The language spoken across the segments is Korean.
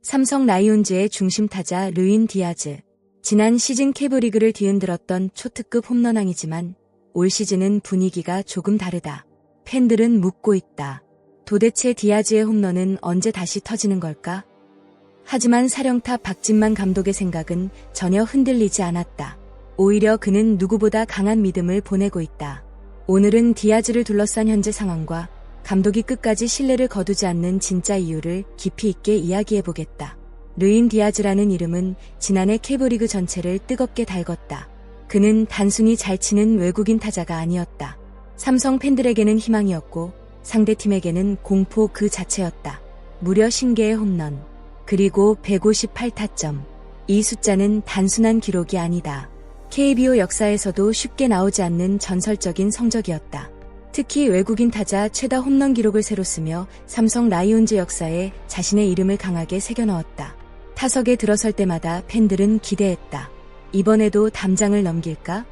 삼성 라이온즈의 중심 타자 루인 디아즈. 지난 시즌 캐브리그를 뒤흔들었던 초특급 홈런왕이지만 올 시즌은 분위기가 조금 다르다. 팬들은 묻고 있다. 도대체 디아즈의 홈런은 언제 다시 터지는 걸까? 하지만 사령탑 박진만 감독의 생각은 전혀 흔들리지 않았다. 오히려 그는 누구보다 강한 믿음을 보내고 있다. 오늘은 디아즈를 둘러싼 현재 상황과 감독이 끝까지 신뢰를 거두지 않는 진짜 이유를 깊이 있게 이야기해보겠다. 루인 디아즈라는 이름은 지난해 캐브리그 전체를 뜨겁게 달궜다. 그는 단순히 잘 치는 외국인 타자가 아니었다. 삼성 팬들에게는 희망이었고 상대팀에게는 공포 그 자체였다. 무려 50개의 홈런, 그리고 158타점. 이 숫자는 단순한 기록이 아니다. KBO 역사에서도 쉽게 나오지 않는 전설적인 성적이었다. 특히 외국인 타자 최다 홈런 기록을 새로 쓰며 삼성 라이온즈 역사에 자신의 이름을 강하게 새겨넣었다. 타석에 들어설 때마다 팬들은 기대했다. 이번에도 담장을 넘길까?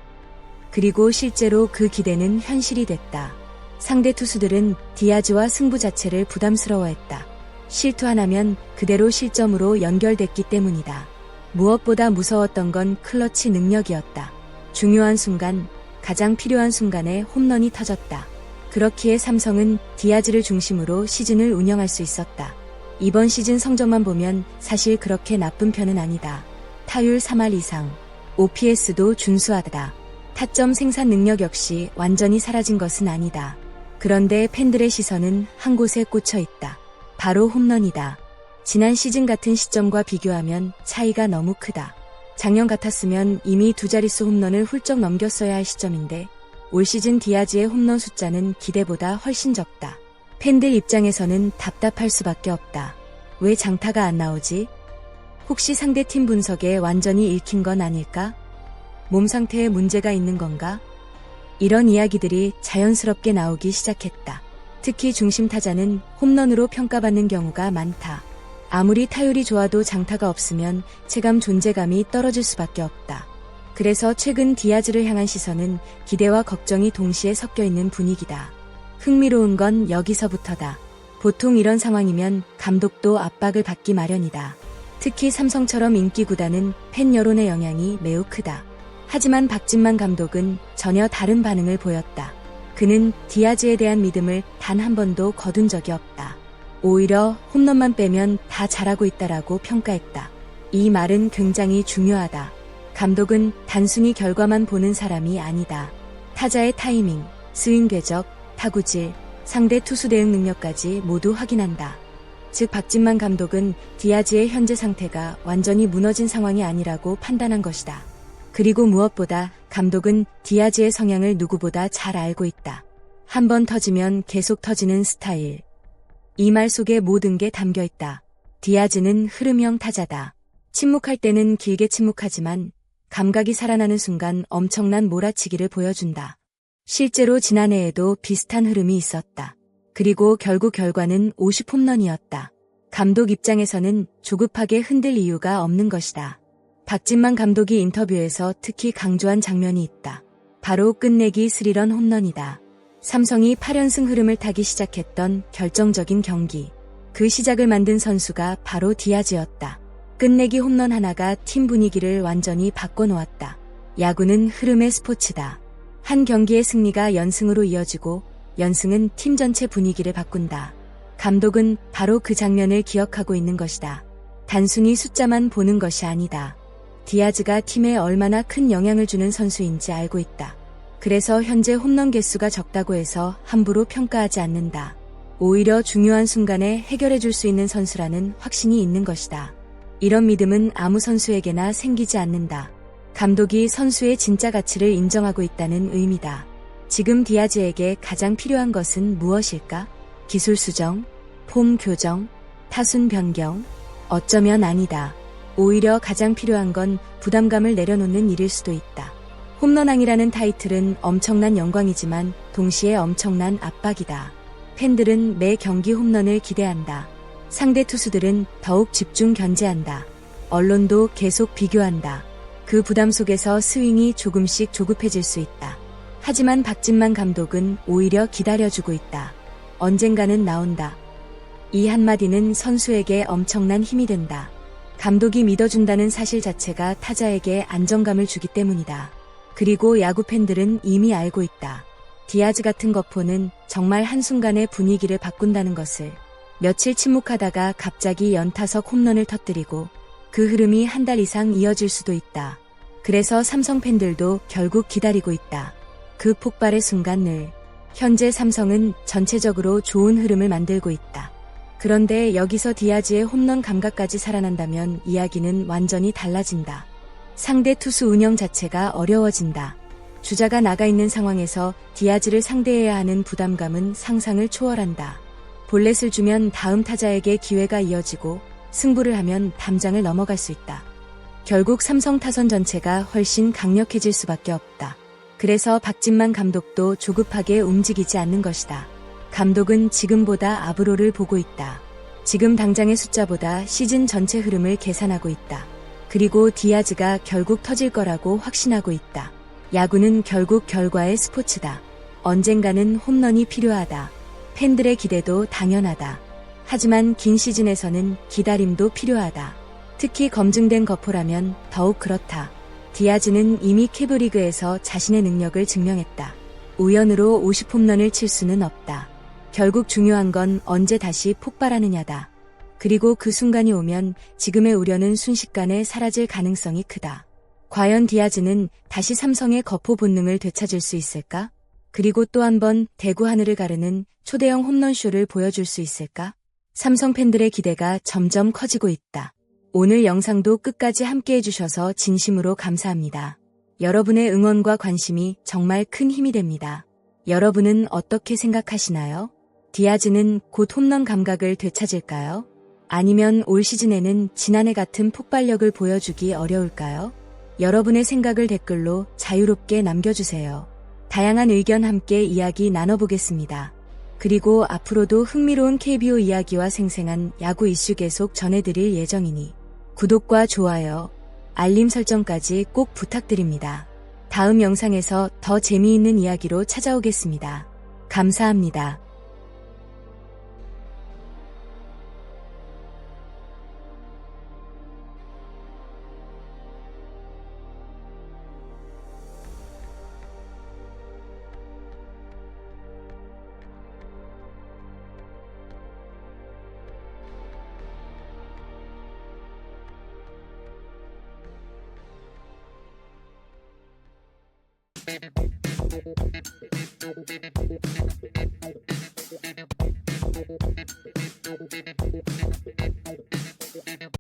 그리고 실제로 그 기대는 현실이 됐다. 상대 투수들은 디아즈와 승부 자체를 부담스러워했다. 실투 하나면 그대로 실점으로 연결됐기 때문이다. 무엇보다 무서웠던 건 클러치 능력이었다. 중요한 순간, 가장 필요한 순간에 홈런이 터졌다. 그렇기에 삼성은 디아즈를 중심으로 시즌을 운영할 수 있었다. 이번 시즌 성적만 보면 사실 그렇게 나쁜 편은 아니다. 타율 3할 이상, OPS도 준수하다. 타점 생산 능력 역시 완전히 사라진 것은 아니다. 그런데 팬들의 시선은 한 곳에 꽂혀 있다. 바로 홈런이다. 지난 시즌 같은 시점과 비교하면 차이가 너무 크다. 작년 같았으면 이미 두 자릿수 홈런을 훌쩍 넘겼어야 할 시점인데 올 시즌 디아즈의 홈런 숫자는 기대보다 훨씬 적다. 팬들 입장에서는 답답할 수밖에 없다. 왜 장타가 안 나오지? 혹시 상대팀 분석에 완전히 읽힌 건 아닐까? 몸 상태에 문제가 있는 건가? 이런 이야기들이 자연스럽게 나오기 시작했다. 특히 중심 타자는 홈런으로 평가받는 경우가 많다. 아무리 타율이 좋아도 장타가 없으면 체감 존재감이 떨어질 수밖에 없다. 그래서 최근 디아즈를 향한 시선은 기대와 걱정이 동시에 섞여 있는 분위기다. 흥미로운 건 여기서부터다. 보통 이런 상황이면 감독도 압박을 받기 마련이다. 특히 삼성처럼 인기 구단은 팬 여론의 영향이 매우 크다. 하지만 박진만 감독은 전혀 다른 반응을 보였다. 그는 디아즈에 대한 믿음을 단 한 번도 거둔 적이 없다. 오히려 홈런만 빼면 다 잘하고 있다라고 평가했다. 이 말은 굉장히 중요하다. 감독은 단순히 결과만 보는 사람이 아니다. 타자의 타이밍, 스윙 궤적, 타구질, 상대 투수 대응 능력까지 모두 확인한다. 즉 박진만 감독은 디아즈의 현재 상태가 완전히 무너진 상황이 아니라고 판단한 것이다. 그리고 무엇보다 감독은 디아즈의 성향을 누구보다 잘 알고 있다. 한 번 터지면 계속 터지는 스타일. 이 말 속에 모든 게 담겨 있다. 디아즈는 흐름형 타자다. 침묵할 때는 길게 침묵하지만 감각이 살아나는 순간 엄청난 몰아치기를 보여준다. 실제로 지난해에도 비슷한 흐름이 있었다. 그리고 결국 결과는 50홈런이었다. 감독 입장에서는 조급하게 흔들 이유가 없는 것이다. 박진만 감독이 인터뷰에서 특히 강조한 장면이 있다. 바로 끝내기 스리런 홈런이다. 삼성이 8연승 흐름을 타기 시작했던 결정적인 경기. 그 시작을 만든 선수가 바로 디아즈였다. 끝내기 홈런 하나가 팀 분위기를 완전히 바꿔놓았다. 야구는 흐름의 스포츠다. 한 경기의 승리가 연승으로 이어지고 연승은 팀 전체 분위기를 바꾼다. 감독은 바로 그 장면을 기억하고 있는 것이다. 단순히 숫자만 보는 것이 아니다. 디아즈가 팀에 얼마나 큰 영향을 주는 선수인지 알고 있다. 그래서 현재 홈런 개수가 적다고 해서 함부로 평가하지 않는다. 오히려 중요한 순간에 해결해 줄 수 있는 선수라는 확신이 있는 것이다. 이런 믿음은 아무 선수에게나 생기지 않는다. 감독이 선수의 진짜 가치를 인정하고 있다는 의미다. 지금 디아즈에게 가장 필요한 것은 무엇일까? 기술 수정, 폼 교정, 타순 변경? 어쩌면 아니다. 오히려 가장 필요한 건 부담감을 내려놓는 일일 수도 있다. 홈런왕이라는 타이틀은 엄청난 영광이지만 동시에 엄청난 압박이다. 팬들은 매 경기 홈런을 기대한다. 상대 투수들은 더욱 집중 견제한다. 언론도 계속 비교한다. 그 부담 속에서 스윙이 조금씩 조급해질 수 있다. 하지만 박진만 감독은 오히려 기다려주고 있다. 언젠가는 나온다. 이 한마디는 선수에게 엄청난 힘이 된다. 감독이 믿어준다는 사실 자체가 타자에게 안정감을 주기 때문이다. 그리고 야구 팬들은 이미 알고 있다. 디아즈 같은 거포는 정말 한순간에 분위기를 바꾼다는 것을. 며칠 침묵하다가 갑자기 연타석 홈런을 터뜨리고 그 흐름이 한 달 이상 이어질 수도 있다. 그래서 삼성 팬들도 결국 기다리고 있다. 그 폭발의 순간을. 현재 삼성은 전체적으로 좋은 흐름을 만들고 있다. 그런데 여기서 디아즈의 홈런 감각까지 살아난다면 이야기는 완전히 달라진다. 상대 투수 운영 자체가 어려워진다. 주자가 나가 있는 상황에서 디아즈를 상대해야 하는 부담감은 상상을 초월한다. 볼넷을 주면 다음 타자에게 기회가 이어지고 승부를 하면 담장을 넘어갈 수 있다. 결국 삼성 타선 전체가 훨씬 강력해질 수밖에 없다. 그래서 박진만 감독도 조급하게 움직이지 않는 것이다. 감독은 지금보다 앞으로를 보고 있다. 지금 당장의 숫자보다 시즌 전체 흐름을 계산하고 있다. 그리고 디아즈가 결국 터질 거라고 확신하고 있다. 야구는 결국 결과의 스포츠다. 언젠가는 홈런이 필요하다. 팬들의 기대도 당연하다. 하지만 긴 시즌에서는 기다림도 필요하다. 특히 검증된 거포라면 더욱 그렇다. 디아즈는 이미 캐브리그에서 자신의 능력을 증명했다. 우연으로 50홈런을 칠 수는 없다. 결국 중요한 건 언제 다시 폭발하느냐다. 그리고 그 순간이 오면 지금의 우려는 순식간에 사라질 가능성이 크다. 과연 디아즈는 다시 삼성의 거포 본능을 되찾을 수 있을까? 그리고 또 한 번 대구 하늘을 가르는 초대형 홈런쇼를 보여줄 수 있을까? 삼성 팬들의 기대가 점점 커지고 있다. 오늘 영상도 끝까지 함께 해주셔서 진심으로 감사합니다. 여러분의 응원과 관심이 정말 큰 힘이 됩니다. 여러분은 어떻게 생각하시나요? 디아즈는 곧 홈런 감각을 되찾을까요? 아니면 올 시즌에는 지난해 같은 폭발력을 보여주기 어려울까요? 여러분의 생각을 댓글로 자유롭게 남겨주세요. 다양한 의견 함께 이야기 나눠보겠습니다. 그리고 앞으로도 흥미로운 KBO 이야기와 생생한 야구 이슈 계속 전해드릴 예정이니 구독과 좋아요, 알림 설정까지 꼭 부탁드립니다. 다음 영상에서 더 재미있는 이야기로 찾아오겠습니다. 감사합니다.